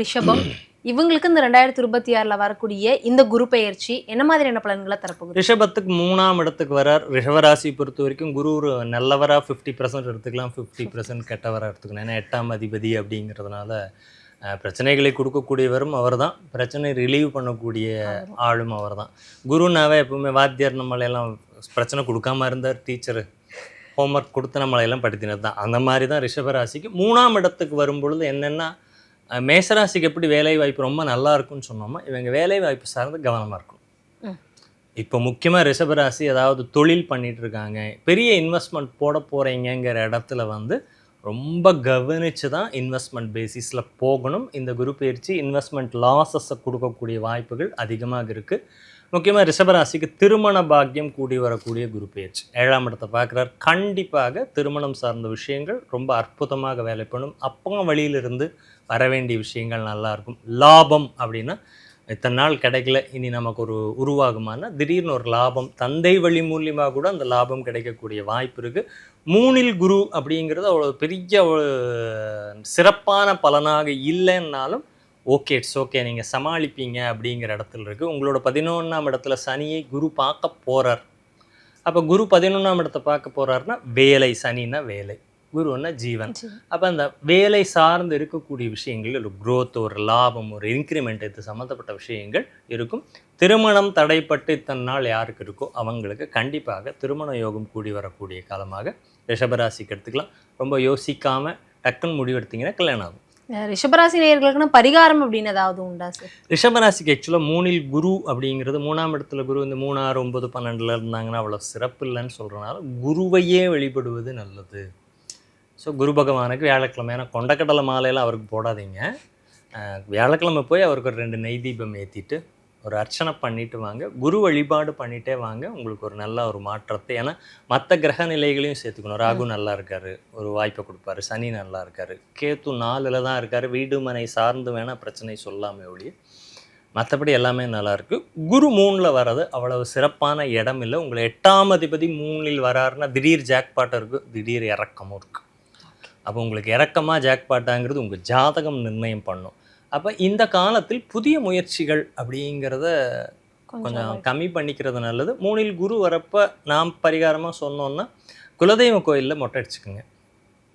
ரிஷபம் இவங்களுக்கு இந்த 2026ல வரக்கூடிய இந்த குரு பெயர்ச்சி என்ன மாதிரியான பலன்களை தரப்போகுது? ரிஷபத்துக்கு 3ஆம் இடத்துக்கு வரார். ரிஷபராசி பொறுத்த வரைக்கும் குரு ஒரு நல்லவரா 50% எடுத்துக்கலாம், 50% கெட்டவரா எடுத்துக்கலாம். ஏன்னா 8ஆம் அதிபதி அப்படிங்கிறதுனால பிரச்சனைகளை கொடுக்கக்கூடியவரும் அவர் தான், பிரச்சனை ரிலீவ் பண்ணக்கூடிய ஆளும் அவர் தான். குருனாவே எப்பவுமே வாத்தியார் நம்மளையெல்லாம் பிரச்சனை கொடுக்காம இருந்தார், டீச்சரு ஹோம்ஒர்க் கொடுத்து நம்மளையெல்லாம் படுத்தினது தான். அந்த மாதிரி தான் ரிஷபராசிக்கு 3ஆம் இடத்துக்கு வரும்பொழுது என்னென்னா, மேசராசிக்கு எப்படி வேலை வாய்ப்பு ரொம்ப நல்லா இருக்கும்னு சொன்னோமோ, இவங்க வேலை வாய்ப்பு சார்ந்து கவனமாக இருக்கும். இப்போ முக்கியமாக ரிஷபராசி ஏதாவது தொழில் பண்ணிட்டு இருக்காங்க, பெரிய இன்வெஸ்ட்மெண்ட் போட போகிறீங்கிற இடத்துல ரொம்ப கவனித்து தான் இன்வெஸ்ட்மெண்ட் பேசிஸில் போகணும். இந்த குரு பயிற்சி இன்வெஸ்ட்மெண்ட் லாஸஸை கொடுக்கக்கூடிய வாய்ப்புகள் அதிகமாக இருக்குது. முக்கியமாக ரிஷபராசிக்கு திருமண பாக்கியம் கூடி வரக்கூடிய குரு பயிற்சி 7ஆம் இடத்தை பார்க்குறார். கண்டிப்பாக திருமணம் சார்ந்த விஷயங்கள் ரொம்ப அற்புதமாக வேலை பண்ணும். அப்போ வழியிலிருந்து வர வேண்டிய விஷயங்கள் நல்லாயிருக்கும். லாபம் அப்படின்னா இத்தனை நாள் கிடைக்கல, இனி நமக்கு ஒரு உருவாகுமானா திடீர்னு ஒரு லாபம், தந்தை வழி மூலியமாக கூட அந்த லாபம் கிடைக்கக்கூடிய வாய்ப்பு இருக்குது. 3இல் குரு அப்படிங்கிறது அவ்வளோ பெரிய சிறப்பான பலனாக இல்லைன்னாலும் ஓகே, இட்ஸ் ஓகே, நீங்கள் சமாளிப்பீங்க அப்படிங்கிற இடத்துல இருக்குது. உங்களோட 11ஆம் இடத்துல சனியை குரு பார்க்க போகிறார். அப்போ குரு 11ஆம் இடத்தை பார்க்க போகிறாருன்னா வேலை, சனின்னா வேலை, குருன்னா ஜீவன். அப்போ அந்த வேலை சார்ந்து இருக்கக்கூடிய விஷயங்கள் ஒரு க்ரோத், ஒரு லாபம், ஒரு இன்க்ரிமெண்ட், இது சம்மந்தப்பட்ட விஷயங்கள் இருக்கும். திருமணம் தடைப்பட்டு இத்தனை நாள் யாருக்கு இருக்கோ அவங்களுக்கு கண்டிப்பாக திருமண யோகம் கூடி வரக்கூடிய காலமாக ரிஷபராசிக்கு எடுத்துக்கலாம். ரொம்ப யோசிக்காமல் டக்குன்னு முடிவெடுத்தீங்கன்னா கல்யாணம் ஆகும். ரிஷபராசி நேயர்களுக்குன்னா பரிகாரம் அப்படின்னு ஏதாவது உண்டா சார்? ரிஷபராசிக்கு ஆக்சுவலாக 3இல் குரு அப்படிங்கிறது 3ஆம் இடத்துல குரு இந்த 3, 6, 9, 12 இருந்தாங்கன்னா அவ்வளோ சிறப்பு இல்லைன்னு சொல்கிறனால குருவையே வழிபடுவது நல்லது. ஸோ குரு பகவானுக்கு வியாழக்கிழமை, ஏன்னா கொண்டக்கடலை மாலையெல்லாம் அவருக்கு போடாதீங்க, வியாழக்கிழமை போய் அவருக்கு ஒரு 2 நெய் தீபம் ஏற்றிட்டு ஒரு அர்ச்சனை பண்ணிட்டு வாங்க, குரு வழிபாடு பண்ணிகிட்டே வாங்க, உங்களுக்கு ஒரு நல்ல ஒரு மாற்றத்தை. ஏன்னா மற்ற கிரக நிலைகளையும் சேர்த்துக்கணும். ராகு நல்லா இருக்கார், ஒரு வாய்ப்பை கொடுப்பாரு. சனி நல்லா இருக்கார், கேத்து 4ல் தான் இருக்கார். வீடு மனை சார்ந்து வேணால் பிரச்சனை சொல்லாமல் ஒழிய மற்றபடி எல்லாமே நல்லாயிருக்கு. குரு 3ல் வர்றது அவ்வளவு சிறப்பான இடம் இல்லை. உங்களை 8ஆம் அதிபதி 3ல் வராருன்னா திடீர் ஜாக்பாட்டம் இருக்குது, திடீர் இறக்கமும் இருக்குது. அப்போ உங்களுக்கு இறக்கமாக ஜாக்பாட்டாங்கிறது உங்கள் ஜாதகம் நிர்ணயம் பண்ணும். அப்போ இந்த காலத்தில் புதிய முயற்சிகள் அப்படிங்கிறத கொஞ்சம் கம்மி பண்ணிக்கிறது நல்லது. 3இல் குரு வரப்போ நாம் பரிகாரமாக சொன்னோன்னா குலதெய்வ கோயிலில் மொட்டை அடிச்சுக்குங்க.